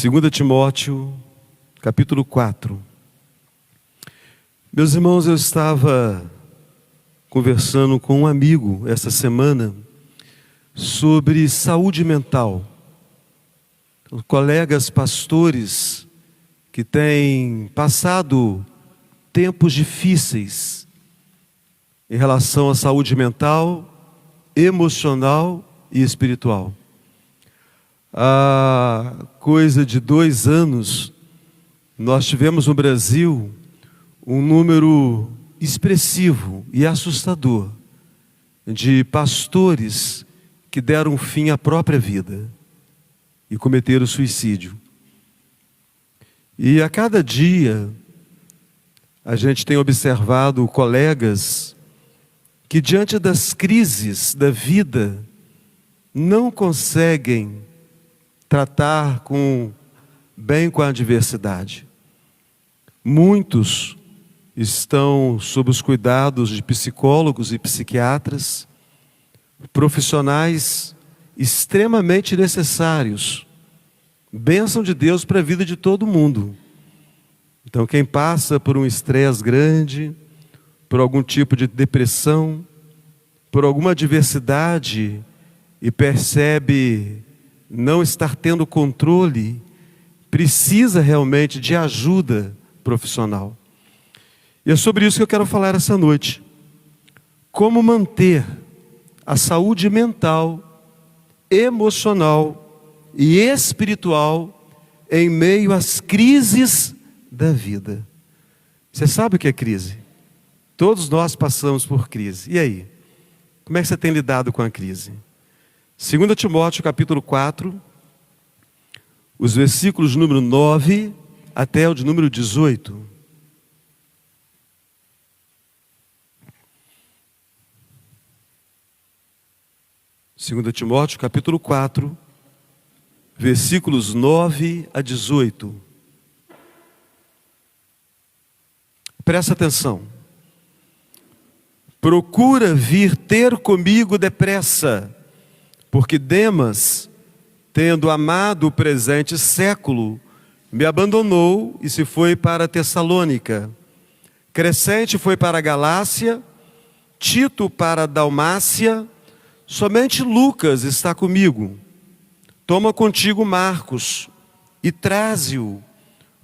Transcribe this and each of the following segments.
2 Timóteo, capítulo 4. Meus irmãos, eu estava conversando com um amigo essa semana sobre saúde mental. Colegas pastores que têm passado tempos difíceis em relação à saúde mental, emocional e espiritual. Há coisa de 2 anos, nós tivemos no Brasil um número expressivo e assustador de pastores que deram fim à própria vida e cometeram suicídio. E a cada dia, a gente tem observado colegas que diante das crises da vida não conseguem tratar bem com a adversidade. Muitos estão sob os cuidados de psicólogos e psiquiatras, profissionais extremamente necessários, bênção de Deus para a vida de todo mundo. Então, quem passa por um estresse grande, por algum tipo de depressão, por alguma adversidade e percebe não estar tendo controle, precisa realmente de ajuda profissional. E é sobre isso que eu quero falar essa noite. Como manter a saúde mental, emocional e espiritual em meio às crises da vida. Você sabe o que é crise? Todos nós passamos por crise. E aí? Como é que você tem lidado com a crise? 2 Timóteo capítulo 4, os versículos de número 9 até o de número 18. Segunda Timóteo capítulo 4, versículos 9 a 18. Presta atenção. Procura vir ter comigo depressa, porque Demas, tendo amado o presente século, me abandonou e se foi para Tessalônica. Crescente foi para a Galácia, Tito para a Dalmácia, somente Lucas está comigo. Toma contigo Marcos e traze-o,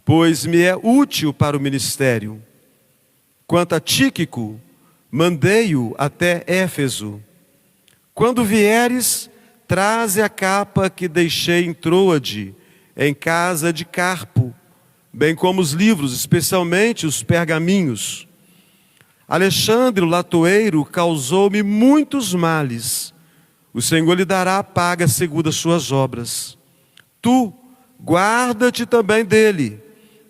pois me é útil para o ministério. Quanto a Tíquico, mandei-o até Éfeso. Quando vieres, traze a capa que deixei em Troade, em casa de Carpo, bem como os livros, especialmente os pergaminhos. Alexandre, o latoeiro, causou-me muitos males. O Senhor lhe dará a paga segundo as suas obras. Tu, guarda-te também dele,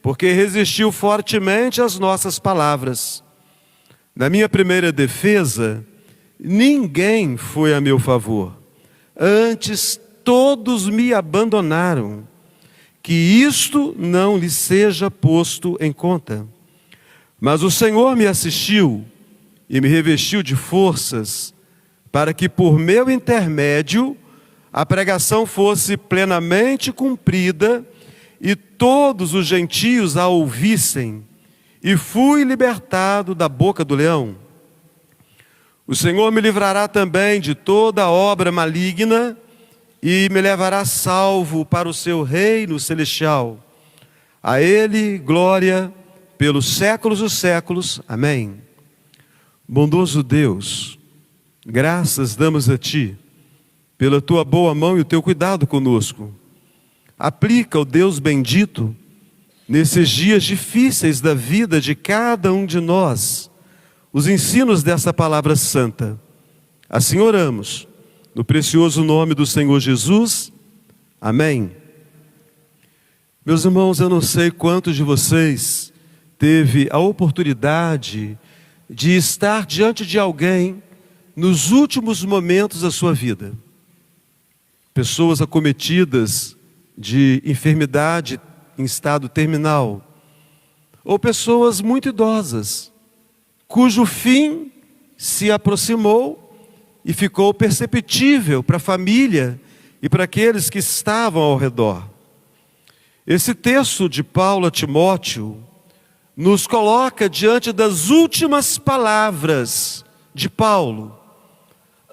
porque resistiu fortemente às nossas palavras. Na minha primeira defesa, ninguém foi a meu favor. Antes, todos me abandonaram. Que isto não lhe seja posto em conta. Mas o Senhor me assistiu e me revestiu de forças, para que por meu intermédio a pregação fosse plenamente cumprida e todos os gentios a ouvissem. E fui libertado da boca do leão. O Senhor me livrará também de toda obra maligna e me levará salvo para o seu reino celestial. A Ele glória pelos séculos dos séculos. Amém. Bondoso Deus, graças damos a Ti pela Tua boa mão e o Teu cuidado conosco. Aplica, ó Deus bendito, nesses dias difíceis da vida de cada um de nós, os ensinos dessa palavra santa. Assim oramos, no precioso nome do Senhor Jesus. Amém. Meus irmãos, eu não sei quantos de vocês teve a oportunidade de estar diante de alguém nos últimos momentos da sua vida. Pessoas acometidas de enfermidade em estado terminal, ou pessoas muito idosas, cujo fim se aproximou e ficou perceptível para a família e para aqueles que estavam ao redor. Esse texto de Paulo a Timóteo nos coloca diante das últimas palavras de Paulo,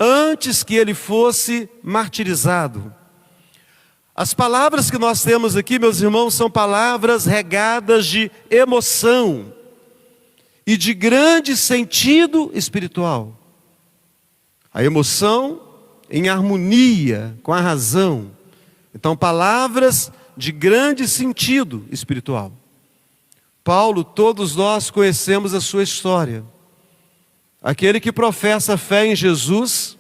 antes que ele fosse martirizado. As palavras que nós temos aqui, meus irmãos, são palavras regadas de emoção e de grande sentido espiritual. A emoção em harmonia com a razão. Então, palavras de grande sentido espiritual. Paulo, todos nós conhecemos a sua história. Aquele que professa fé em Jesus,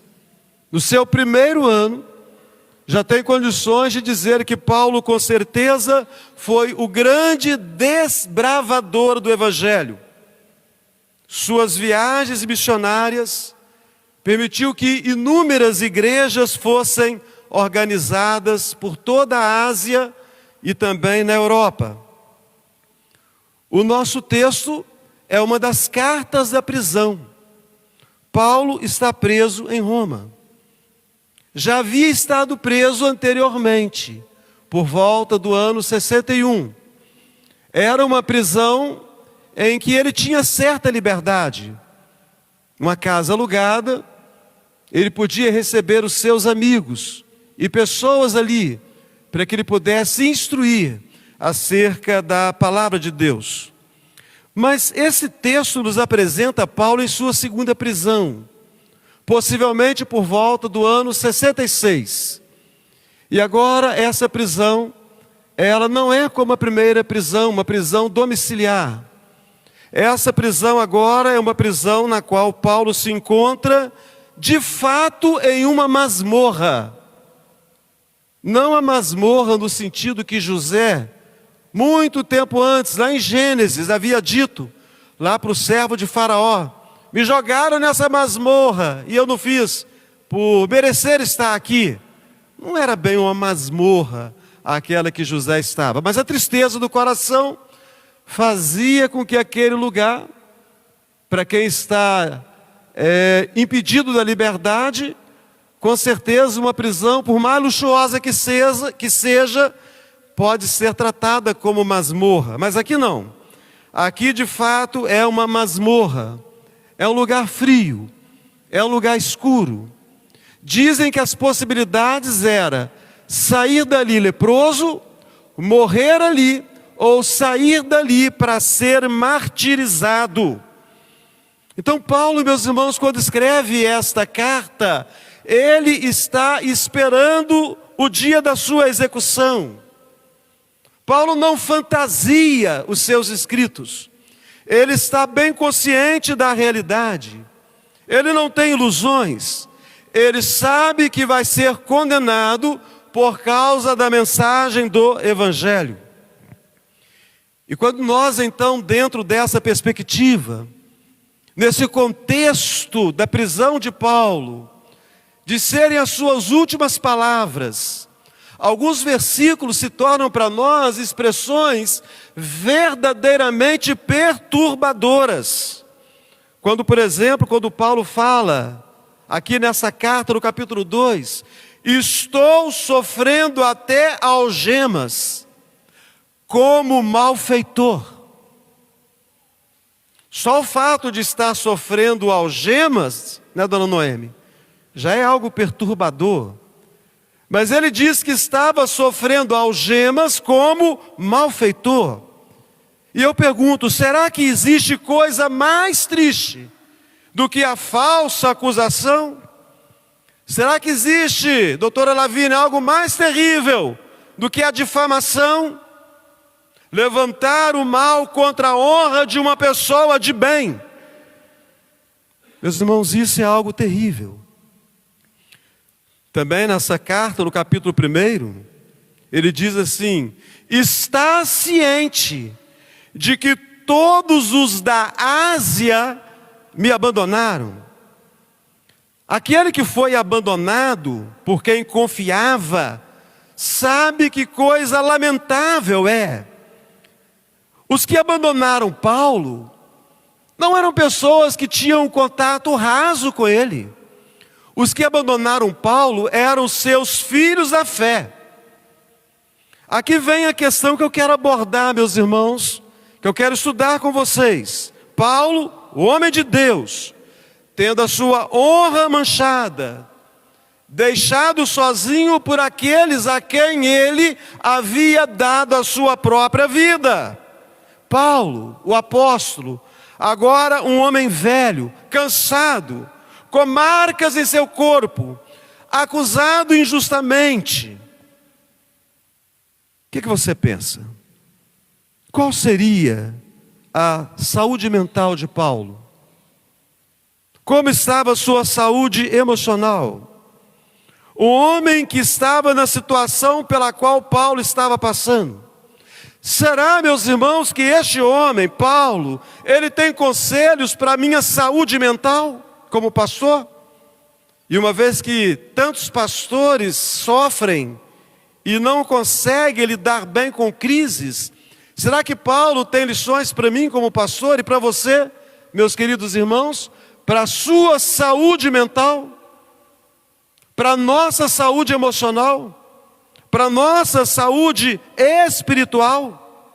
no seu primeiro ano, já tem condições de dizer que Paulo, com certeza, foi o grande desbravador do Evangelho. Suas viagens missionárias permitiu que inúmeras igrejas fossem organizadas por toda a Ásia e também na Europa. O nosso texto é uma das cartas da prisão. Paulo está preso em Roma. Já havia estado preso anteriormente, por volta do ano 61. Era uma prisão em que ele tinha certa liberdade. Uma casa alugada, ele podia receber os seus amigos e pessoas ali, para que ele pudesse instruir acerca da palavra de Deus. Mas esse texto nos apresenta Paulo em sua segunda prisão, possivelmente por volta do ano 66. E agora essa prisão, ela não é como a primeira prisão, uma prisão domiciliar. Essa prisão agora é uma prisão na qual Paulo se encontra, de fato, em uma masmorra. Não a masmorra no sentido que José, muito tempo antes, lá em Gênesis, havia dito, lá para o servo de Faraó: me jogaram nessa masmorra e eu não fiz, por merecer estar aqui. Não era bem uma masmorra aquela que José estava, mas a tristeza do coração fazia com que aquele lugar, para quem está impedido da liberdade, com certeza uma prisão, por mais luxuosa que seja, pode ser tratada como masmorra. Mas aqui não. Aqui de fato é uma masmorra. É um lugar frio. É um lugar escuro. Dizem que as possibilidades eram sair dali leproso, morrer ali, ou sair dali para ser martirizado. Então Paulo, meus irmãos, quando escreve esta carta, ele está esperando o dia da sua execução. Paulo não fantasia os seus escritos. Ele está bem consciente da realidade. Ele não tem ilusões. Ele sabe que vai ser condenado por causa da mensagem do Evangelho. E quando nós, então, dentro dessa perspectiva, nesse contexto da prisão de Paulo, de serem as suas últimas palavras, alguns versículos se tornam para nós expressões verdadeiramente perturbadoras. Quando, por exemplo, quando Paulo fala, aqui nessa carta, no capítulo 2, estou sofrendo até algemas, como malfeitor. Só o fato de estar sofrendo algemas, né, dona Noemi, já é algo perturbador. Mas ele diz que estava sofrendo algemas como malfeitor. E eu pergunto, será que existe coisa mais triste do que a falsa acusação? Será que existe, doutora Lavínia, algo mais terrível do que a difamação? Levantar o mal contra a honra de uma pessoa de bem. Meus irmãos, isso é algo terrível. Também nessa carta, no capítulo 1, ele diz assim: está ciente de que todos os da Ásia me abandonaram. Aquele que foi abandonado por quem confiava, sabe que coisa lamentável é. Os que abandonaram Paulo não eram pessoas que tinham um contato raso com ele. Os que abandonaram Paulo eram seus filhos da fé. Aqui vem a questão que eu quero abordar, meus irmãos, que eu quero estudar com vocês. Paulo, o homem de Deus, tendo a sua honra manchada, deixado sozinho por aqueles a quem ele havia dado a sua própria vida. Paulo, o apóstolo, agora um homem velho, cansado, com marcas em seu corpo, acusado injustamente. O que você pensa? Qual seria a saúde mental de Paulo? Como estava a sua saúde emocional? O homem que estava na situação pela qual Paulo estava passando. Será, meus irmãos, que este homem, Paulo, ele tem conselhos para a minha saúde mental, como pastor? E uma vez que tantos pastores sofrem e não conseguem lidar bem com crises, será que Paulo tem lições para mim como pastor e para você, meus queridos irmãos, para a sua saúde mental? Para a nossa saúde emocional, para a nossa saúde espiritual?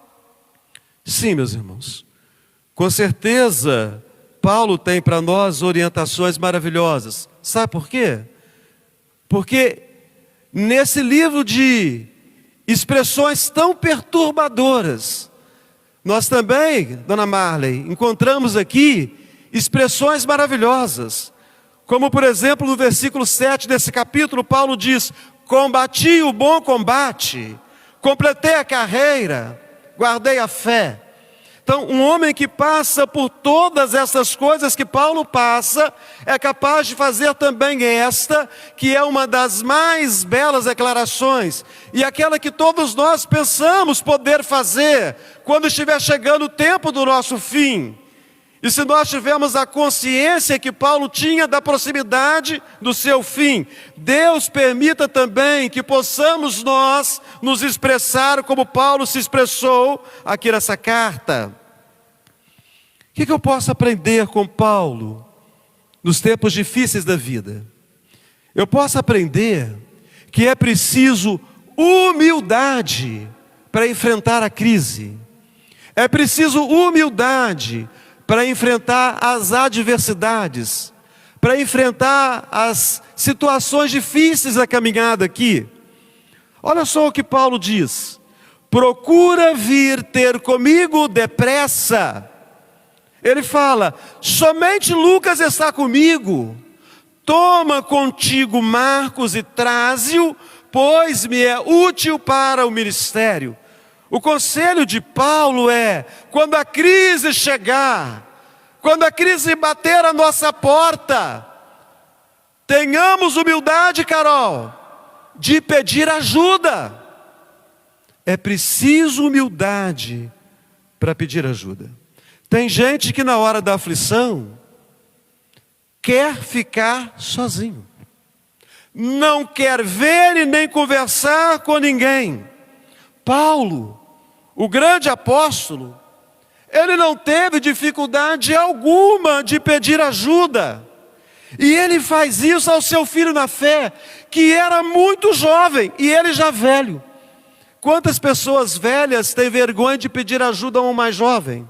Sim, meus irmãos, com certeza Paulo tem para nós orientações maravilhosas. Sabe por quê? Porque nesse livro de expressões tão perturbadoras, nós também, dona Marley, encontramos aqui expressões maravilhosas. Como, por exemplo, no versículo 7 desse capítulo, Paulo diz: combati o bom combate, completei a carreira, guardei a fé. Então, um homem que passa por todas essas coisas que Paulo passa, é capaz de fazer também esta, que é uma das mais belas declarações, e aquela que todos nós pensamos poder fazer, quando estiver chegando o tempo do nosso fim. E se nós tivermos a consciência que Paulo tinha da proximidade do seu fim, Deus permita também que possamos nós nos expressar como Paulo se expressou aqui nessa carta. O que eu posso aprender com Paulo nos tempos difíceis da vida? Eu posso aprender que é preciso humildade para enfrentar a crise. É preciso humildade para enfrentar as adversidades, para enfrentar as situações difíceis da caminhada aqui. Olha só o que Paulo diz: procura vir ter comigo depressa. Ele fala: somente Lucas está comigo, toma contigo Marcos e traze-o, pois me é útil para o ministério. O conselho de Paulo é: quando a crise chegar, quando a crise bater a nossa porta, tenhamos humildade, Carol, de pedir ajuda. É preciso humildade para pedir ajuda. Tem gente que na hora da aflição quer ficar sozinho, não quer ver e nem conversar com ninguém. Paulo, o grande apóstolo, ele não teve dificuldade alguma de pedir ajuda. E ele faz isso ao seu filho na fé, que era muito jovem, e ele já velho. Quantas pessoas velhas têm vergonha de pedir ajuda a um mais jovem?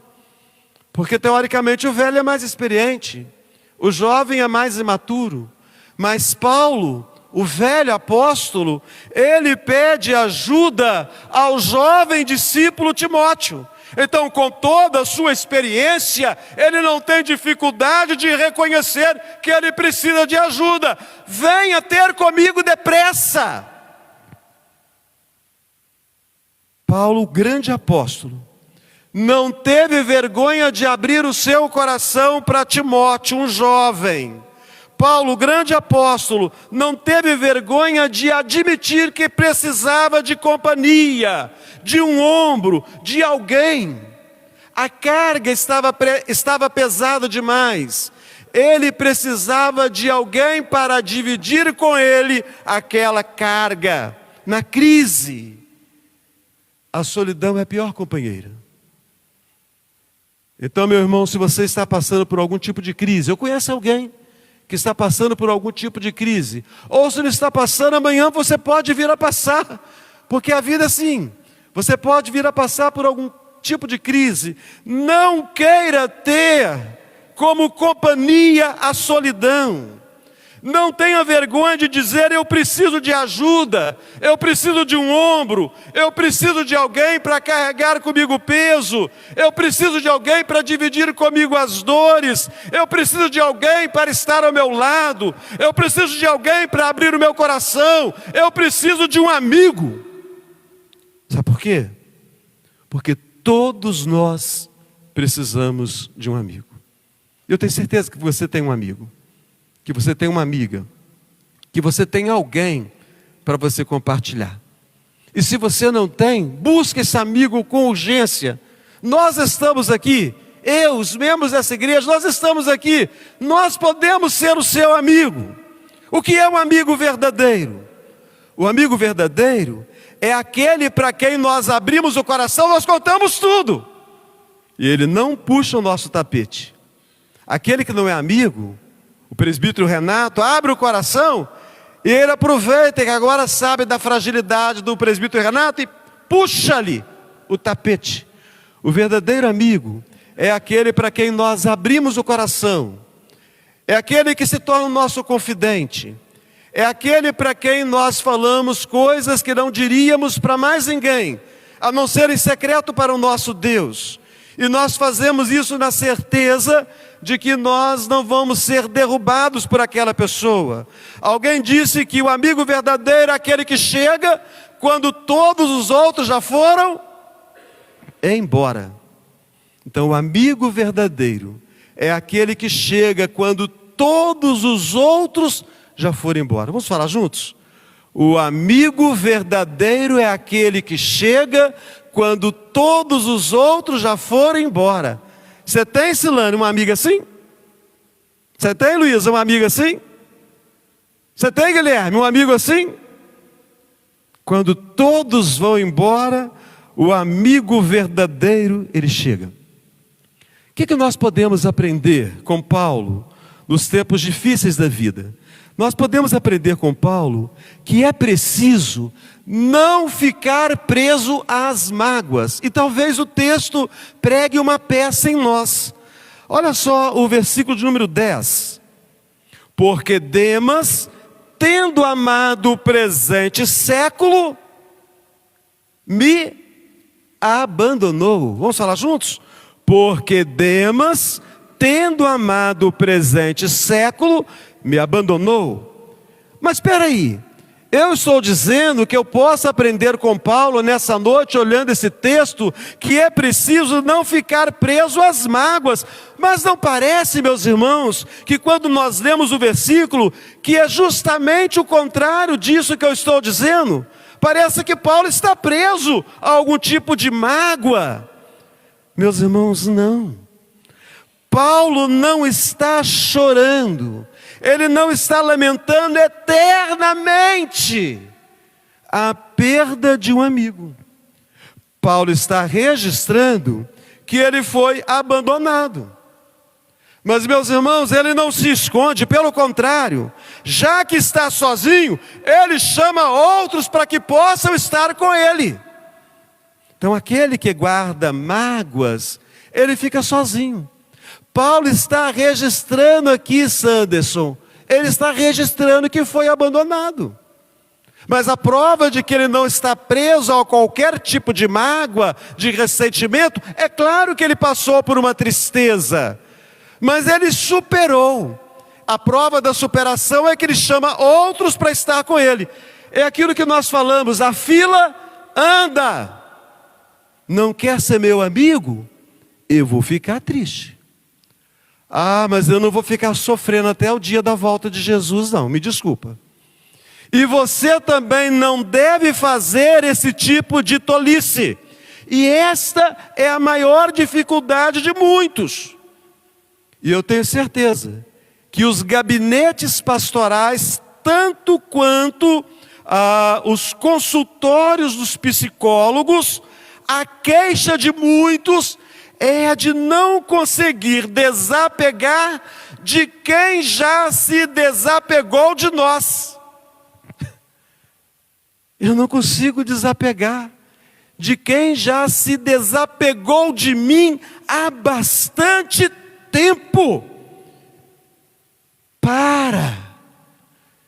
Porque teoricamente o velho é mais experiente, o jovem é mais imaturo. Mas Paulo, o velho apóstolo, ele pede ajuda ao jovem discípulo Timóteo. Então, com toda a sua experiência, ele não tem dificuldade de reconhecer que ele precisa de ajuda. Venha ter comigo depressa. Paulo, o grande apóstolo, não teve vergonha de abrir o seu coração para Timóteo, um jovem. Paulo, o grande apóstolo, não teve vergonha de admitir que precisava de companhia, de um ombro, de alguém. A carga estava pesada demais. Ele precisava de alguém para dividir com ele aquela carga. Na crise, a solidão é a pior companheira. Então, meu irmão, se você está passando por algum tipo de crise, eu conheço alguém que está passando por algum tipo de crise, ou se não está passando, amanhã você pode vir a passar, porque a vida é assim, Você pode vir a passar por algum tipo de crise. Não queira ter como companhia a solidão. Não tenha vergonha de dizer: eu preciso de ajuda, eu preciso de um ombro, eu preciso de alguém para carregar comigo o peso, eu preciso de alguém para dividir comigo as dores, eu preciso de alguém para estar ao meu lado, eu preciso de alguém para abrir o meu coração, eu preciso de um amigo. Sabe por quê? Porque todos nós precisamos de um amigo. Eu tenho certeza que você tem um amigo, que você tem uma amiga, que você tem alguém para você compartilhar. E se você não tem, busque esse amigo com urgência. Nós estamos aqui, os membros dessa igreja, nós estamos aqui, nós podemos ser o seu amigo. O que é um amigo verdadeiro? O amigo verdadeiro é aquele para quem nós abrimos o coração, nós contamos tudo, e ele não puxa o nosso tapete. Aquele que não é amigo, o presbítero Renato abre o coração e ele aproveita que agora sabe da fragilidade do presbítero Renato e puxa-lhe o tapete. O verdadeiro amigo é aquele para quem nós abrimos o coração, é aquele que se torna o nosso confidente, é aquele para quem nós falamos coisas que não diríamos para mais ninguém, a não ser em secreto para o nosso Deus. E nós fazemos isso na certeza de que nós não vamos ser derrubados por aquela pessoa. Alguém disse que o amigo verdadeiro é aquele que chega quando todos os outros já foram embora. Então o amigo verdadeiro é aquele que chega quando todos os outros já foram embora. Vamos falar juntos? O amigo verdadeiro é aquele que chega quando todos os outros já foram embora. Você tem, Silane, uma amiga assim? Você tem, Luísa, uma amiga assim? Você tem, Guilherme, um amigo assim? Quando todos vão embora, o amigo verdadeiro, ele chega. O que nós podemos aprender com Paulo nos tempos difíceis da vida? Nós podemos aprender com Paulo que é preciso não ficar preso às mágoas. E talvez o texto pregue uma peça em nós. Olha só o versículo de número 10. Porque Demas, tendo amado o presente século, me abandonou. Vamos falar juntos? Porque Demas, tendo amado o presente século, me abandonou. Mas espera aí, eu estou dizendo que eu posso aprender com Paulo nessa noite, olhando esse texto, que é preciso não ficar preso às mágoas. Mas não parece, meus irmãos, que quando nós lemos o versículo, que é justamente o contrário disso que eu estou dizendo? Parece que Paulo está preso a algum tipo de mágoa. Meus irmãos, não. Paulo não está chorando, ele não está lamentando eternamente a perda de um amigo. Paulo está registrando que ele foi abandonado. Mas, meus irmãos, ele não se esconde, pelo contrário, já que está sozinho, ele chama outros para que possam estar com ele. Então, aquele que guarda mágoas, ele fica sozinho. Paulo está registrando aqui, Sanderson, ele está registrando que foi abandonado. Mas a prova de que ele não está preso a qualquer tipo de mágoa, de ressentimento, é claro que ele passou por uma tristeza, mas ele superou. A prova da superação é que ele chama outros para estar com ele. É aquilo que nós falamos, a fila anda. Não quer ser meu amigo? Eu vou ficar triste. Ah, mas eu não vou ficar sofrendo até o dia da volta de Jesus, não, me desculpa. E você também não deve fazer esse tipo de tolice. E esta é a maior dificuldade de muitos. E eu tenho certeza que os gabinetes pastorais, tanto quanto os consultórios dos psicólogos, a queixa de muitos é a de não conseguir desapegar de quem já se desapegou de nós. Eu não consigo desapegar de quem já se desapegou de mim há bastante tempo. Para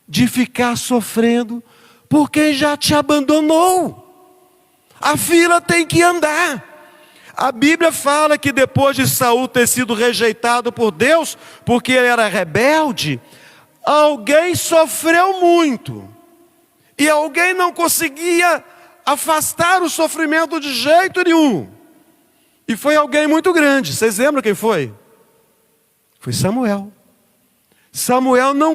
de ficar sofrendo por quem já te abandonou. A fila tem que andar. A Bíblia fala que depois de Saul ter sido rejeitado por Deus, porque ele era rebelde, alguém sofreu muito. E alguém não conseguia afastar o sofrimento de jeito nenhum. E foi alguém muito grande. Vocês lembram quem foi? Foi Samuel. Samuel não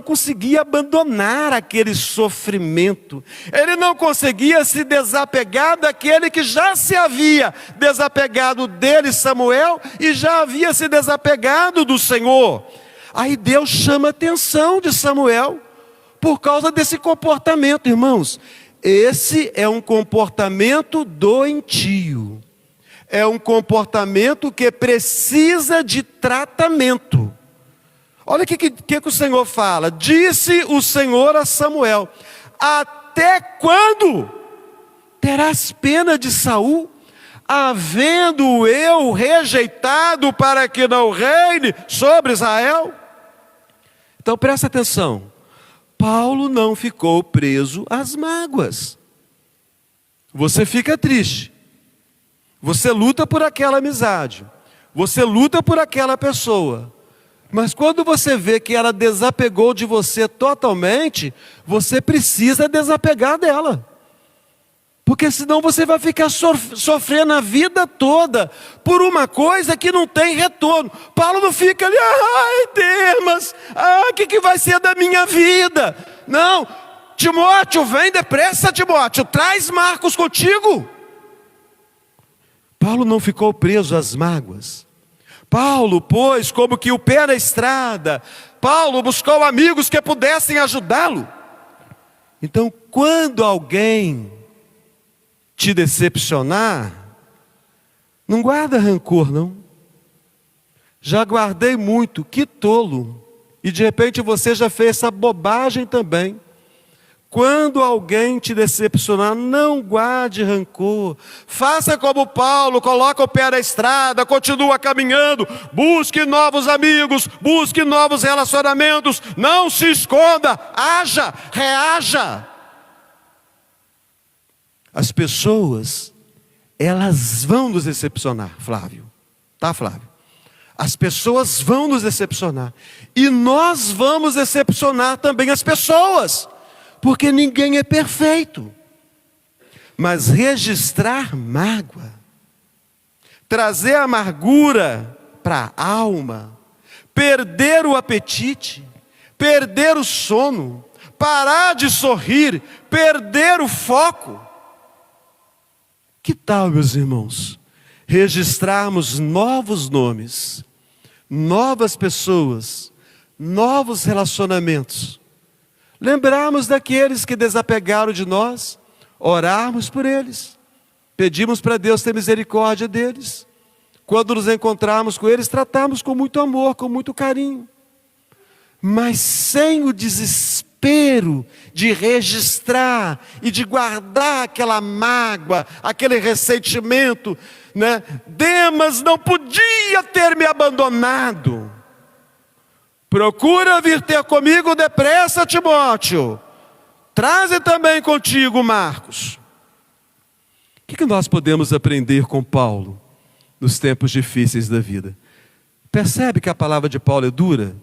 conseguia abandonar aquele sofrimento. Ele não conseguia se desapegar daquele que já se havia desapegado dele, Samuel, e já havia se desapegado do Senhor. Aí Deus chama a atenção de Samuel por causa desse comportamento, irmãos. Esse é um comportamento doentio. É um comportamento que precisa de tratamento. Olha o que o Senhor fala. Disse o Senhor a Samuel: até quando terás pena de Saul, havendo eu rejeitado para que não reine sobre Israel? Então presta atenção. Paulo não ficou preso às mágoas. Você fica triste. Você luta por aquela amizade. Você luta por aquela pessoa. Mas quando você vê que ela desapegou de você totalmente, você precisa desapegar dela. Porque senão você vai ficar sofrendo a vida toda por uma coisa que não tem retorno. Paulo não fica ali, ai Demas, o que vai ser da minha vida? Não, Timóteo, vem depressa, Timóteo, traz Marcos contigo. Paulo não ficou preso às mágoas. Paulo pôs como que o pé na estrada. Paulo buscou amigos que pudessem ajudá-lo. Então, quando alguém te decepcionar, não guarda rancor, não. Já guardei muito, que tolo. E de repente você já fez essa bobagem também. Quando alguém te decepcionar, não guarde rancor. Faça como Paulo, coloca o pé na estrada, continua caminhando, busque novos amigos, busque novos relacionamentos, não se esconda, haja, reaja. As pessoas, elas vão nos decepcionar, Flávio. Tá, Flávio? As pessoas vão nos decepcionar. E nós vamos decepcionar também as pessoas. Porque ninguém é perfeito. Mas registrar mágoa, trazer amargura para a alma, perder o apetite, perder o sono, parar de sorrir, perder o foco. Que tal, meus irmãos, registrarmos novos nomes, novas pessoas, novos relacionamentos, lembrarmos daqueles que desapegaram de nós, orarmos por eles, pedimos para Deus ter misericórdia deles, quando nos encontrarmos com eles, tratarmos com muito amor, com muito carinho, mas sem o desespero de registrar e de guardar aquela mágoa, aquele ressentimento, né? Demas não podia ter me abandonado. Procura vir ter comigo depressa, Timóteo. Traze também contigo Marcos. O que nós podemos aprender com Paulo nos tempos difíceis da vida? Percebe que a palavra de Paulo é dura?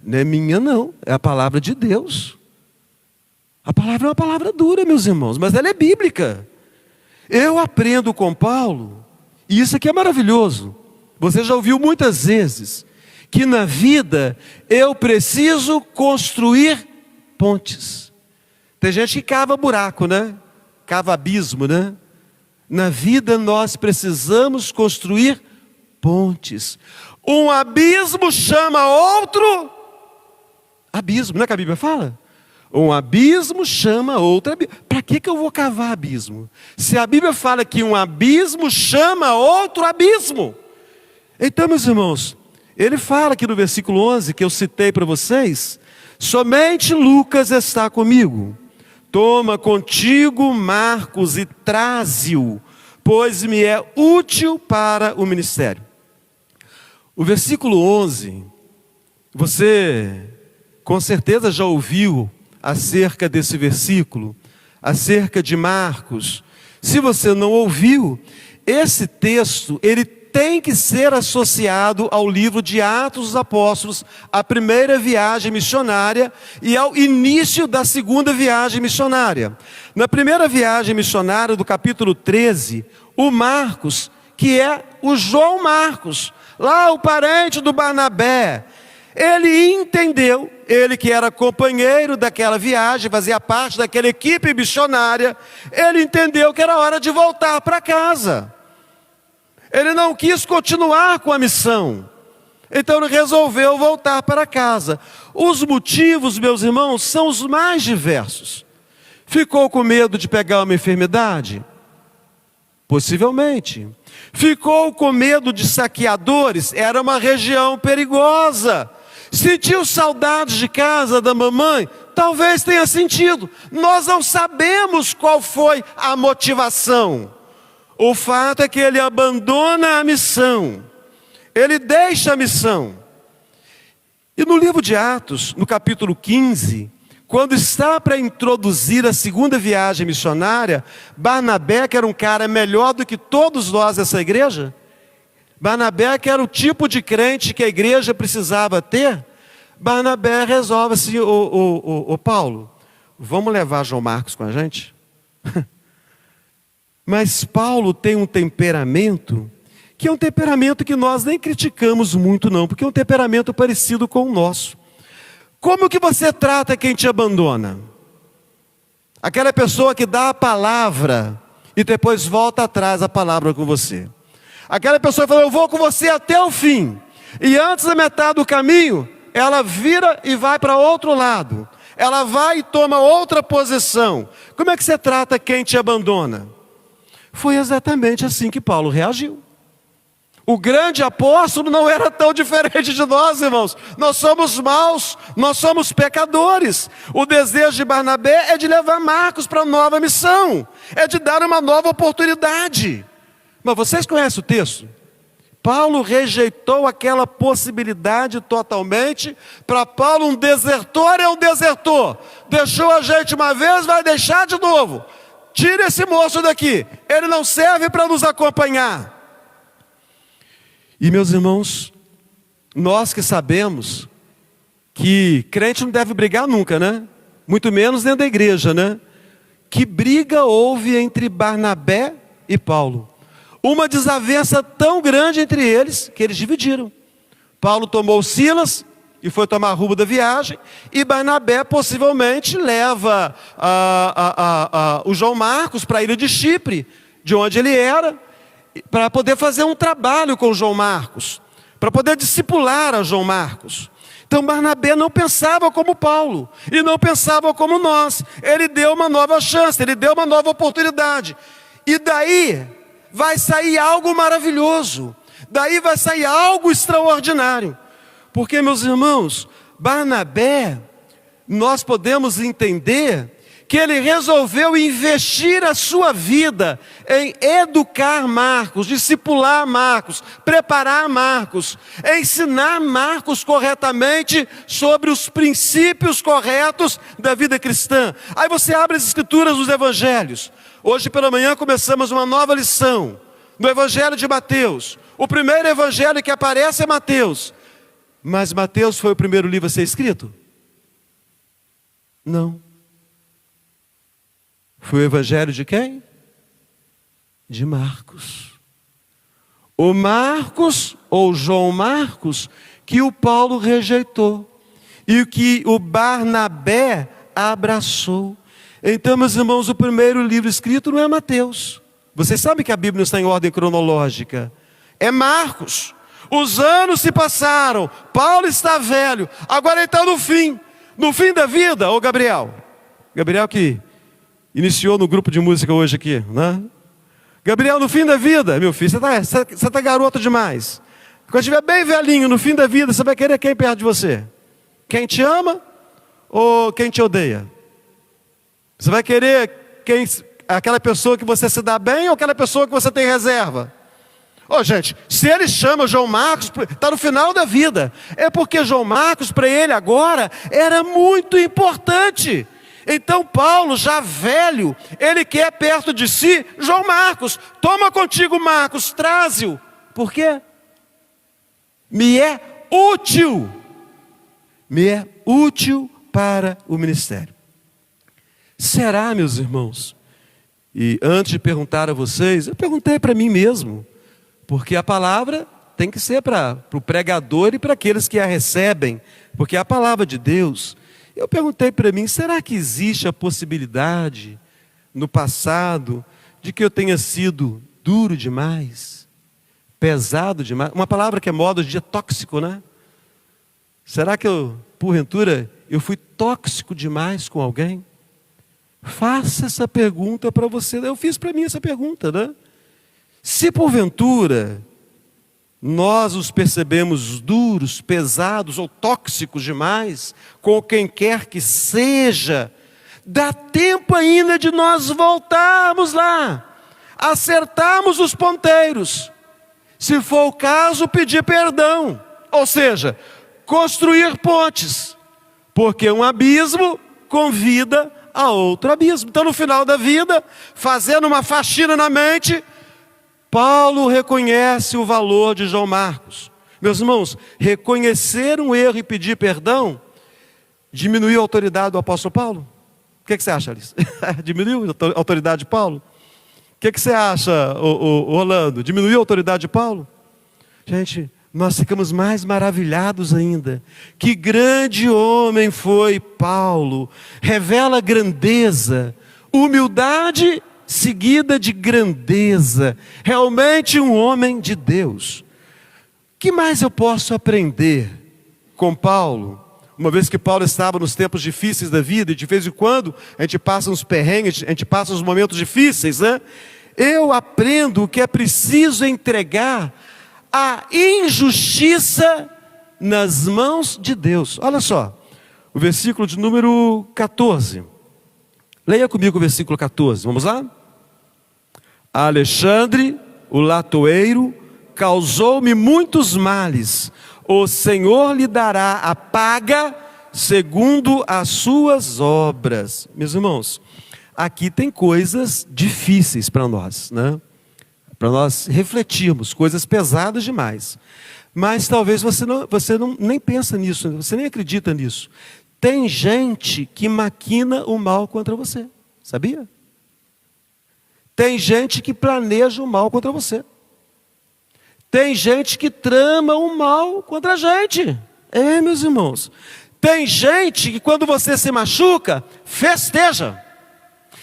Não é minha não, é a palavra de Deus. A palavra é uma palavra dura, meus irmãos, mas ela é bíblica. Eu aprendo com Paulo, e isso aqui é maravilhoso. Você já ouviu muitas vezes que na vida eu preciso construir pontes. Tem gente que cava buraco, né? Cava abismo, né? Na vida nós precisamos construir pontes. Um abismo chama outro abismo, não é que a Bíblia fala? Um abismo chama outro abismo. Para que eu vou cavar abismo? Se a Bíblia fala que um abismo chama outro abismo. Então, meus irmãos, ele fala aqui no versículo 11, que eu citei para vocês: somente Lucas está comigo. Toma contigo Marcos e traze-o, pois me é útil para o ministério. O versículo 11, você com certeza já ouviu acerca desse versículo, acerca de Marcos. Se você não ouviu, esse texto, ele tem que ser associado ao livro de Atos dos Apóstolos, à primeira viagem missionária e ao início da segunda viagem missionária. Na primeira viagem missionária do capítulo 13, o Marcos, que é o João Marcos, lá o parente do Barnabé, ele entendeu, ele que era companheiro daquela viagem, fazia parte daquela equipe missionária, ele entendeu que era hora de voltar para casa. Ele não quis continuar com a missão, então ele resolveu voltar para casa. Os motivos, meus irmãos, são os mais diversos. Ficou com medo de pegar uma enfermidade? Possivelmente. Ficou com medo de saqueadores? Era uma região perigosa. Sentiu saudades de casa, da mamãe? Talvez tenha sentido. Nós não sabemos qual foi a motivação. O fato é que ele abandona a missão. Ele deixa a missão. E no livro de Atos, no capítulo 15, quando está para introduzir a segunda viagem missionária, Barnabé, que era um cara melhor do que todos nós dessa igreja, Barnabé, que era o tipo de crente que a igreja precisava ter, Barnabé resolve assim, ô Paulo, vamos levar João Marcos com a gente? Mas Paulo tem um temperamento, que é um temperamento que nós nem criticamos muito não, porque é um temperamento parecido com o nosso. Como que você trata quem te abandona? Aquela pessoa que dá a palavra e depois volta atrás a palavra com você. Aquela pessoa que fala, eu vou com você até o fim. E antes da metade do caminho, ela vira e vai para outro lado. Ela vai e toma outra posição. Como é que você trata quem te abandona? Foi exatamente assim que Paulo reagiu. O grande apóstolo não era tão diferente de nós, irmãos. Nós somos maus, nós somos pecadores. O desejo de Barnabé é de levar Marcos para a nova missão. É de dar uma nova oportunidade. Mas vocês conhecem o texto? Paulo rejeitou aquela possibilidade totalmente. Para Paulo, um desertor é um desertor. Deixou a gente uma vez, vai deixar de novo. Tira esse moço daqui, ele não serve para nos acompanhar. E meus irmãos, nós que sabemos que crente não deve brigar nunca, né? Muito menos dentro da igreja, né? Que briga houve entre Barnabé e Paulo? Uma desavença tão grande entre eles, que eles dividiram. Paulo tomou Silas e foi tomar rumo da viagem, e Barnabé possivelmente leva o João Marcos para a ilha de Chipre, de onde ele era, para poder fazer um trabalho com o João Marcos, para poder discipular a João Marcos. Então Barnabé não pensava como Paulo, e não pensava como nós. Ele deu uma nova chance, ele deu uma nova oportunidade, e daí vai sair algo maravilhoso, daí vai sair algo extraordinário. Porque, meus irmãos, Barnabé, nós podemos entender que ele resolveu investir a sua vida em educar Marcos, discipular Marcos, preparar Marcos, ensinar Marcos corretamente sobre os princípios corretos da vida cristã. Aí você abre as escrituras dos evangelhos. Hoje pela manhã começamos uma nova lição no evangelho de Mateus. O primeiro evangelho que aparece é Mateus. Mas Mateus foi o primeiro livro a ser escrito? Não. Foi o evangelho de quem? De Marcos. O Marcos, ou João Marcos, que o Paulo rejeitou. E que o Barnabé abraçou. Então, meus irmãos, o primeiro livro escrito não é Mateus. Vocês sabem que a Bíblia não está em ordem cronológica. É Marcos. Os anos se passaram, Paulo está velho, agora ele está no fim da vida, ô Gabriel. Gabriel que iniciou no grupo de música hoje aqui, né? Gabriel, no fim da vida, meu filho, você está garoto demais. Quando estiver bem velhinho, no fim da vida, você vai querer quem perto de você? Quem te ama ou quem te odeia? Você vai querer aquela pessoa que você se dá bem ou aquela pessoa que você tem reserva? Gente, se ele chama João Marcos, está no final da vida. É porque João Marcos, para ele agora, era muito importante. Então Paulo, já velho, ele quer perto de si João Marcos. Toma contigo Marcos, traze-o. Por quê? Me é útil. Me é útil para o ministério. Será, meus irmãos? E antes de perguntar a vocês, eu perguntei para mim mesmo. Porque a palavra tem que ser para o pregador e para aqueles que a recebem. Porque é a palavra de Deus. Eu perguntei para mim, será que existe a possibilidade no passado de que eu tenha sido duro demais? Pesado demais? Uma palavra que é moda de dia tóxico, né? Será que porventura, eu fui tóxico demais com alguém? Faça essa pergunta para você. Eu fiz para mim essa pergunta, né? Se porventura nós os percebemos duros, pesados ou tóxicos demais, com quem quer que seja, dá tempo ainda de nós voltarmos lá, acertarmos os ponteiros, se for o caso, pedir perdão, ou seja, construir pontes, porque um abismo convida a outro abismo. Então no final da vida, fazendo uma faxina na mente, Paulo reconhece o valor de João Marcos. Meus irmãos, reconhecer um erro e pedir perdão diminuiu a autoridade do apóstolo Paulo? O que você acha, Alice? Diminuiu a autoridade de Paulo? O que você acha, Orlando? Diminuiu a autoridade de Paulo? Gente, nós ficamos mais maravilhados ainda. Que grande homem foi Paulo. Revela grandeza, humildade seguida de grandeza. Realmente um homem de Deus. O que mais eu posso aprender com Paulo? Uma vez que Paulo estava nos tempos difíceis da vida, e de vez em quando a gente passa uns perrengues, a gente passa uns momentos difíceis, né? Eu aprendo que é preciso entregar a injustiça nas mãos de Deus. Olha só, o versículo de número 14. Leia comigo o versículo 14, vamos lá? Alexandre, o latoeiro, causou-me muitos males. O Senhor lhe dará a paga segundo as suas obras. Meus irmãos, aqui tem coisas difíceis para nós, né? Para nós refletirmos, coisas pesadas demais. Mas talvez você não nem pensa nisso, você nem acredita nisso. Tem gente que maquina o mal contra você, sabia? Tem gente que planeja o mal contra você. Tem gente que trama o mal contra a gente. Meus irmãos. Tem gente que quando você se machuca, festeja.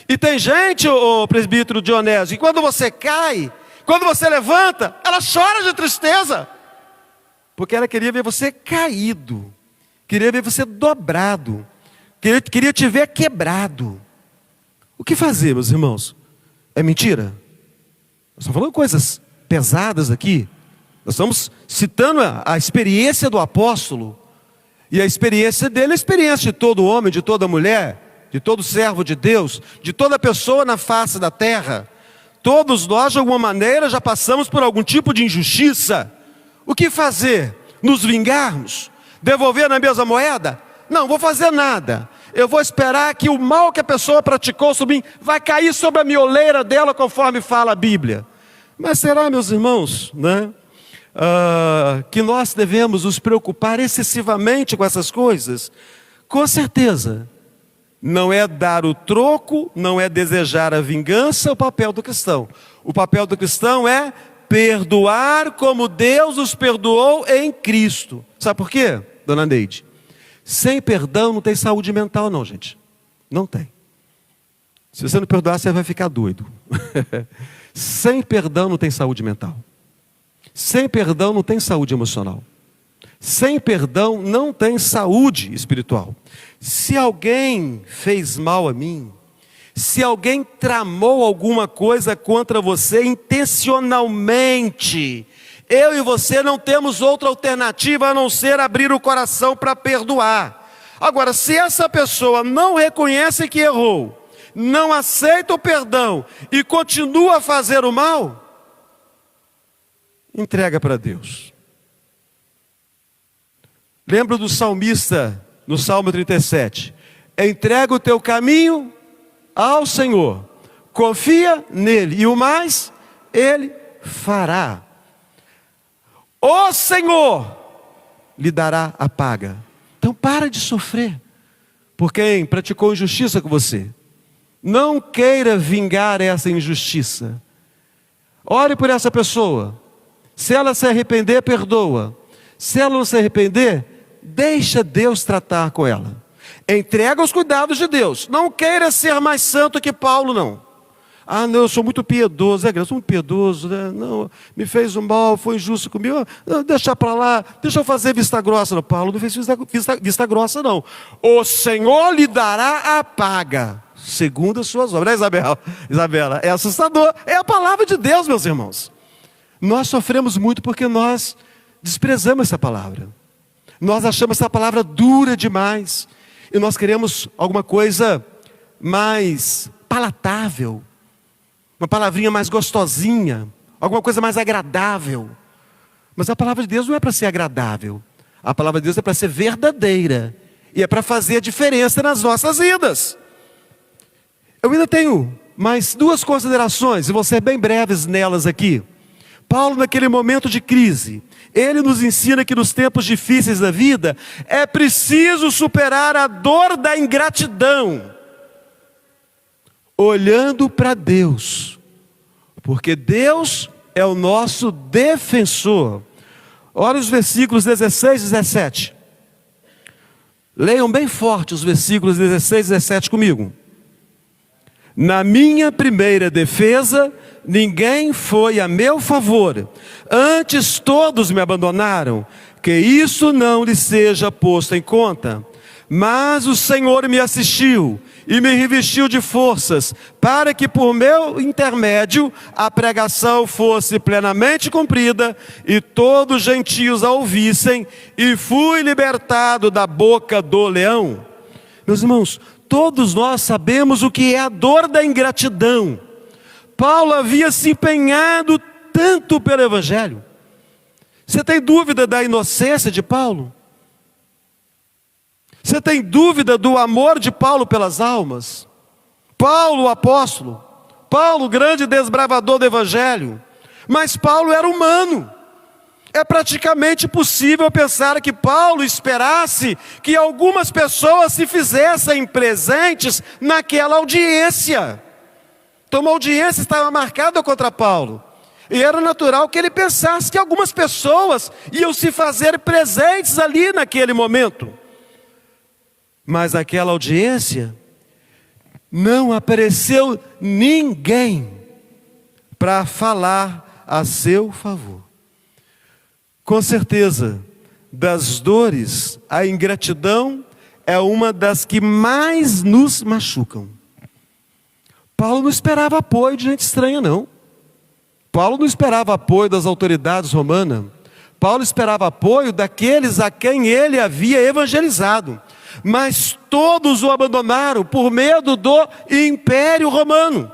E tem gente, o presbítero Dionésio, que quando você cai, quando você levanta, ela chora de tristeza. Porque ela queria ver você caído. Queria ver você dobrado. Queria te ver quebrado. O que fazer, meus irmãos? É mentira? Nós estamos falando coisas pesadas aqui. Nós estamos citando a experiência do apóstolo. E a experiência dele é a experiência de todo homem, de toda mulher, de todo servo de Deus, de toda pessoa na face da terra. Todos nós, de alguma maneira, já passamos por algum tipo de injustiça. O que fazer? Nos vingarmos? Devolver na mesma moeda? Não, vou fazer nada. Eu vou esperar que o mal que a pessoa praticou sobre mim vai cair sobre a mioleira dela, conforme fala a Bíblia. Mas será, meus irmãos, né? Que nós devemos nos preocupar excessivamente com essas coisas? Com certeza. Não é dar o troco, não é desejar a vingança o papel do cristão. O papel do cristão é perdoar como Deus os perdoou em Cristo. Sabe por quê, dona Neide? Sem perdão não tem saúde mental não, gente. Não tem. Se você não perdoar, você vai ficar doido. Sem perdão não tem saúde mental. Sem perdão não tem saúde emocional. Sem perdão não tem saúde espiritual. Se alguém fez mal a mim, se alguém tramou alguma coisa contra você intencionalmente, eu e você não temos outra alternativa a não ser abrir o coração para perdoar. Agora, se essa pessoa não reconhece que errou, não aceita o perdão e continua a fazer o mal, entrega para Deus. Lembra do salmista no Salmo 37? Entrega o teu caminho ao Senhor, confia nele e o mais Ele fará. O Senhor lhe dará a paga. Então para de sofrer por quem praticou injustiça com você. Não queira vingar essa injustiça. Ore por essa pessoa. Se ela se arrepender, perdoa. Se ela não se arrepender, deixa Deus tratar com ela. Entrega os cuidados de Deus. Não queira ser mais santo que Paulo, não. Ah, não, eu sou muito piedoso. Eu sou muito piedoso, né? Não, me fez um mal, foi injusto comigo. Não, deixa para lá, deixa eu fazer vista grossa. Não, Paulo não fez vista grossa, não. O Senhor lhe dará a paga, segundo as suas obras. Isabela, é assustador. É a palavra de Deus, meus irmãos. Nós sofremos muito porque nós desprezamos essa palavra. Nós achamos essa palavra dura demais. E nós queremos alguma coisa mais palatável. Uma palavrinha mais gostosinha, alguma coisa mais agradável. Mas a palavra de Deus não é para ser agradável. A palavra de Deus é para ser verdadeira. E é para fazer a diferença nas nossas vidas. Eu ainda tenho mais duas considerações, e vou ser bem breves nelas aqui. Paulo, naquele momento de crise, ele nos ensina que nos tempos difíceis da vida, é preciso superar a dor da ingratidão, olhando para Deus, porque Deus é o nosso defensor. Olha os versículos 16 e 17. Leiam bem forte os versículos 16 e 17 comigo. Na minha primeira defesa, ninguém foi a meu favor, antes todos me abandonaram, que isso não lhe seja posto em conta. Mas o Senhor me assistiu e me revestiu de forças, para que por meu intermédio a pregação fosse plenamente cumprida, e todos os gentios a ouvissem, e fui libertado da boca do leão. Meus irmãos, todos nós sabemos o que é a dor da ingratidão. Paulo havia se empenhado tanto pelo Evangelho. Você tem dúvida da inocência de Paulo? Você tem dúvida do amor de Paulo pelas almas? Paulo, o apóstolo, Paulo, o grande desbravador do Evangelho. Mas Paulo era humano. É praticamente possível pensar que Paulo esperasse que algumas pessoas se fizessem presentes naquela audiência. Então uma audiência estava marcada contra Paulo. E era natural que ele pensasse que algumas pessoas iam se fazer presentes ali naquele momento. Mas naquela audiência, não apareceu ninguém para falar a seu favor. Com certeza, das dores, a ingratidão é uma das que mais nos machucam. Paulo não esperava apoio de gente estranha, não. Paulo não esperava apoio das autoridades romanas. Paulo esperava apoio daqueles a quem ele havia evangelizado. Mas todos o abandonaram por medo do Império Romano.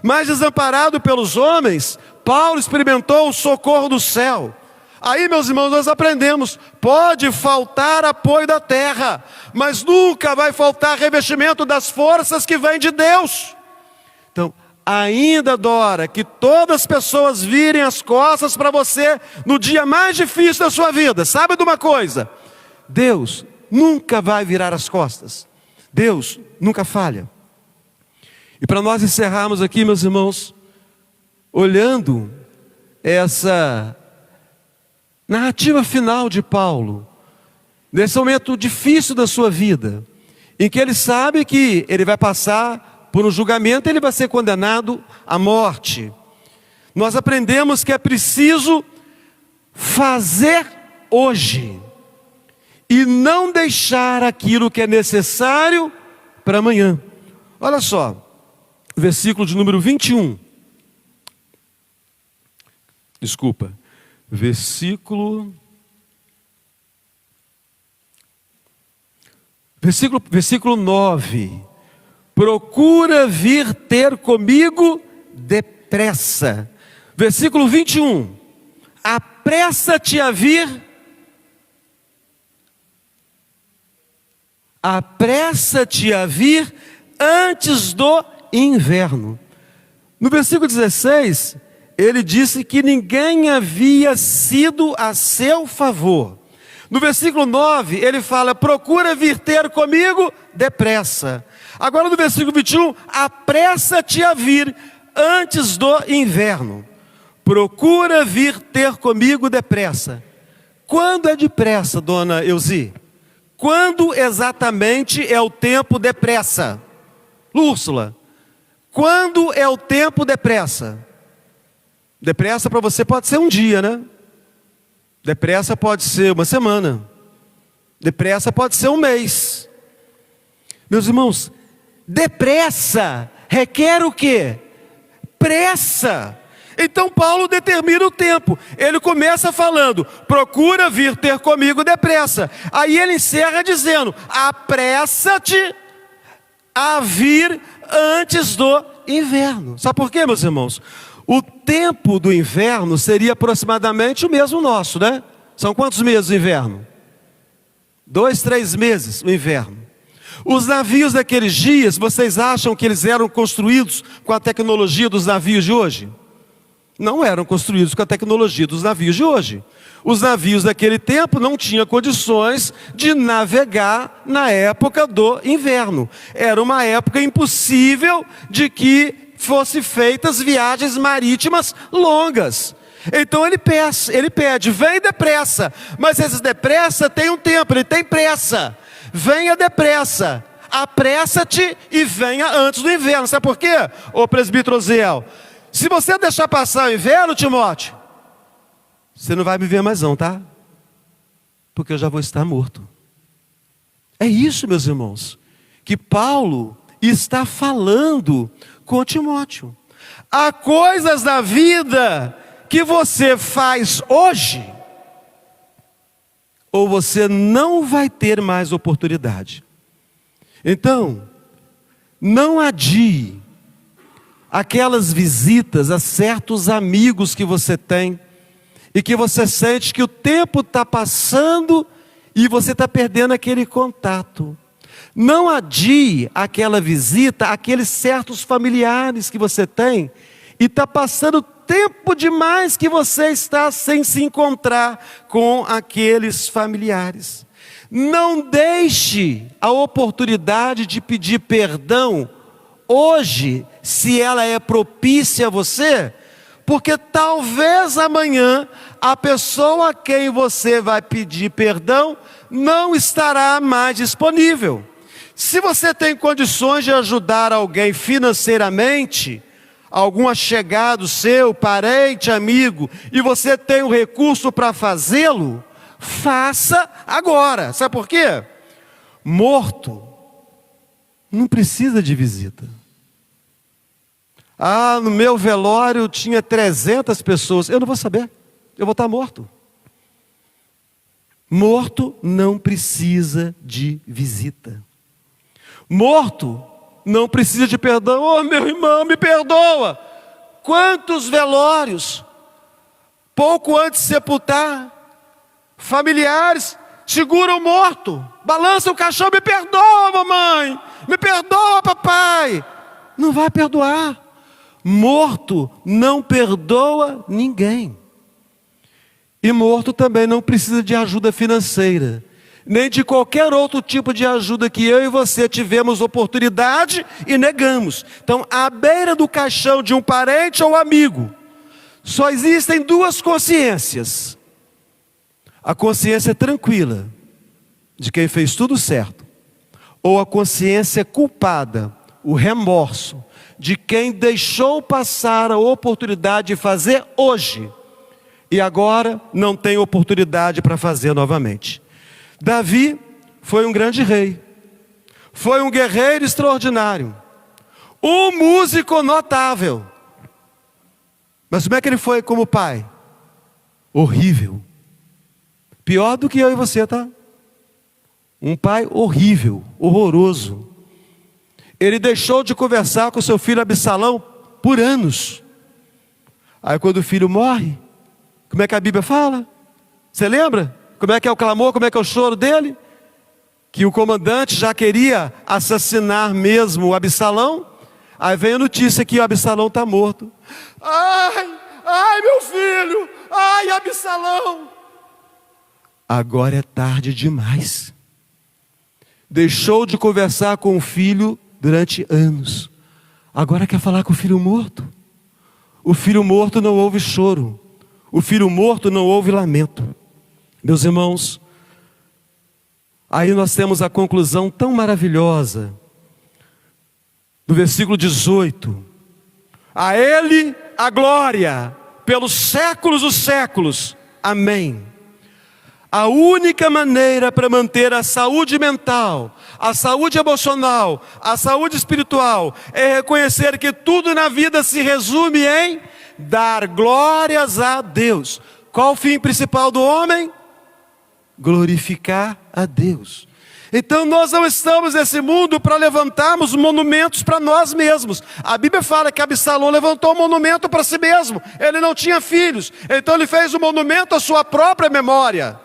Mas desamparado pelos homens, Paulo experimentou o socorro do céu. Aí, meus irmãos, nós aprendemos, pode faltar apoio da terra, mas nunca vai faltar revestimento das forças que vêm de Deus. Então, ainda Dora, que todas as pessoas virem as costas para você no dia mais difícil da sua vida. Sabe de uma coisa? Deus nunca vai virar as costas. Deus nunca falha. E para nós encerrarmos aqui, meus irmãos, olhando essa narrativa final de Paulo, nesse momento difícil da sua vida, em que ele sabe que ele vai passar por um julgamento, ele vai ser condenado à morte. Nós aprendemos que é preciso fazer hoje e não deixar aquilo que é necessário para amanhã. Olha só, versículo de número 21. Desculpa. Versículo 9. procura vir ter comigo depressa. Versículo 21. Apressa-te a vir. Apressa-te a vir antes do inverno. No versículo 16, ele disse que ninguém havia sido a seu favor. No versículo 9, ele fala, procura vir ter comigo depressa. Agora no versículo 21, apressa-te a vir antes do inverno. Procura vir ter comigo depressa. Quando é depressa, dona Elzi? Quando exatamente é o tempo depressa? Úrsula, quando é o tempo depressa? Depressa para você pode ser um dia, né? Depressa pode ser uma semana. Depressa pode ser um mês. Meus irmãos, depressa requer o quê? Pressa. Então Paulo determina o tempo. Ele começa falando, procura vir ter comigo depressa. Aí ele encerra dizendo, apressa-te a vir antes do inverno. Sabe por quê, meus irmãos? O tempo do inverno seria aproximadamente o mesmo nosso, né? São quantos meses o inverno? 2, 3 meses o inverno. Os navios daqueles dias, vocês acham que eles eram construídos com a tecnologia dos navios de hoje? Não eram construídos com a tecnologia dos navios de hoje. Os navios daquele tempo não tinham condições de navegar na época do inverno. Era uma época impossível de que fossem feitas viagens marítimas longas. Então ele pede, vem depressa. Mas esse depressa tem um tempo, ele tem pressa. Venha depressa, apressa-te e venha antes do inverno. Sabe por quê, ô presbítero Oziel? Se você deixar passar o inverno, Timóteo, você não vai me ver mais não, tá? Porque eu já vou estar morto. É isso, meus irmãos, que Paulo está falando com Timóteo. Há coisas da vida que você faz hoje, ou você não vai ter mais oportunidade. Então, não adie aquelas visitas a certos amigos que você tem, e que você sente que o tempo está passando e você está perdendo aquele contato. Não adie aquela visita àqueles certos familiares que você tem, e está passando tempo demais que você está sem se encontrar com aqueles familiares. Não deixe a oportunidade de pedir perdão hoje, se ela é propícia a você, porque talvez amanhã a pessoa a quem você vai pedir perdão não estará mais disponível. Se você tem condições de ajudar alguém financeiramente, algum achegado seu, parente, amigo, e você tem o recurso para fazê-lo, faça agora. Sabe por quê? Morto não precisa de visita. Ah, no meu velório tinha 300 pessoas. Eu não vou saber, eu vou estar morto. Morto não precisa de visita. Morto não precisa de perdão. Oh, meu irmão, me perdoa. Quantos velórios, pouco antes de sepultar, familiares seguram o morto, balançam o caixão, me perdoa, mamãe, me perdoa, papai. Não vai perdoar. Morto não perdoa ninguém. E morto também não precisa de ajuda financeira, nem de qualquer outro tipo de ajuda que eu e você tivemos oportunidade e negamos. Então, à beira do caixão de um parente ou amigo, só existem duas consciências. A consciência tranquila, de quem fez tudo certo, ou a consciência culpada, o remorso, de quem deixou passar a oportunidade de fazer hoje, e agora não tem oportunidade para fazer novamente. Davi foi um grande rei, foi um guerreiro extraordinário, um músico notável. Mas como é que ele foi como pai? Horrível. Pior do que eu e você, tá? Um pai horrível, horroroso. Ele deixou de conversar com seu filho Absalão por anos. Aí quando o filho morre, como é que a Bíblia fala? Você lembra? Como é que é o clamor, como é que é o choro dele? Que o comandante já queria assassinar mesmo o Absalão. Aí vem a notícia que o Absalão está morto. Ai meu filho, ai Absalão. Agora é tarde demais. Deixou de conversar com o filho durante anos. Agora quer falar com o filho morto. O filho morto não ouve choro. O filho morto não ouve lamento. Meus irmãos, aí nós temos a conclusão tão maravilhosa, do versículo 18. A Ele a glória, pelos séculos dos séculos. Amém. A única maneira para manter a saúde mental, a saúde emocional, a saúde espiritual, é reconhecer que tudo na vida se resume em dar glórias a Deus. Qual o fim principal do homem? Glorificar a Deus. Então nós não estamos nesse mundo para levantarmos monumentos para nós mesmos. A Bíblia fala que Absalão levantou um monumento para si mesmo. Ele não tinha filhos, então ele fez um monumento à sua própria memória.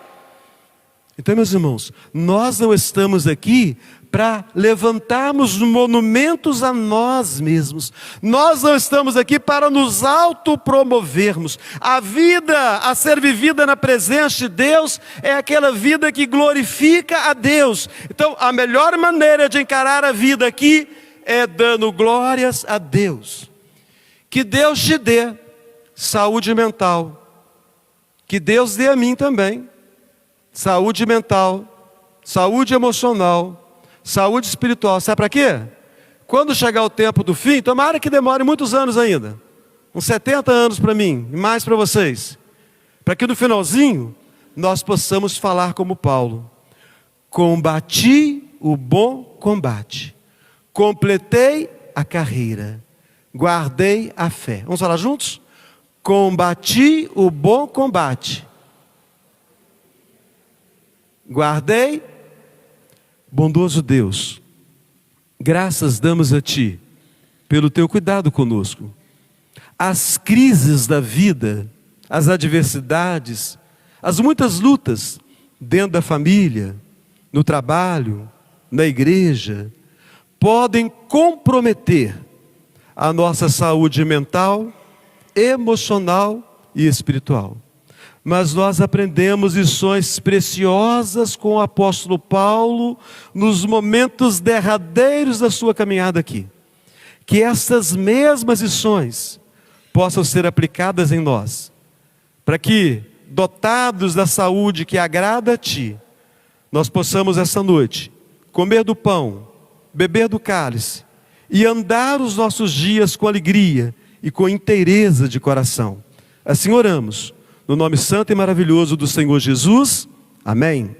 Então, meus irmãos, nós não estamos aqui para levantarmos monumentos a nós mesmos. Nós não estamos aqui para nos autopromovermos. A vida a ser vivida na presença de Deus é aquela vida que glorifica a Deus. Então, a melhor maneira de encarar a vida aqui é dando glórias a Deus. Que Deus te dê saúde mental. Que Deus dê a mim também. Saúde mental, saúde emocional, saúde espiritual. Sabe para quê? Quando chegar o tempo do fim, tomara que demore muitos anos ainda, uns 70 anos para mim e mais para vocês, para que no finalzinho nós possamos falar como Paulo: combati o bom combate, completei a carreira, guardei a fé. Vamos falar juntos? Combati o bom combate, guardei. Bondoso Deus, graças damos a Ti pelo Teu cuidado conosco. As crises da vida, as adversidades, as muitas lutas dentro da família, no trabalho, na igreja, podem comprometer a nossa saúde mental, emocional e espiritual. Mas nós aprendemos lições preciosas com o apóstolo Paulo nos momentos derradeiros da sua caminhada aqui. Que estas mesmas lições possam ser aplicadas em nós, para que, dotados da saúde que agrada a Ti, nós possamos essa noite comer do pão, beber do cálice e andar os nossos dias com alegria e com inteireza de coração. Assim oramos. No nome santo e maravilhoso do Senhor Jesus. Amém.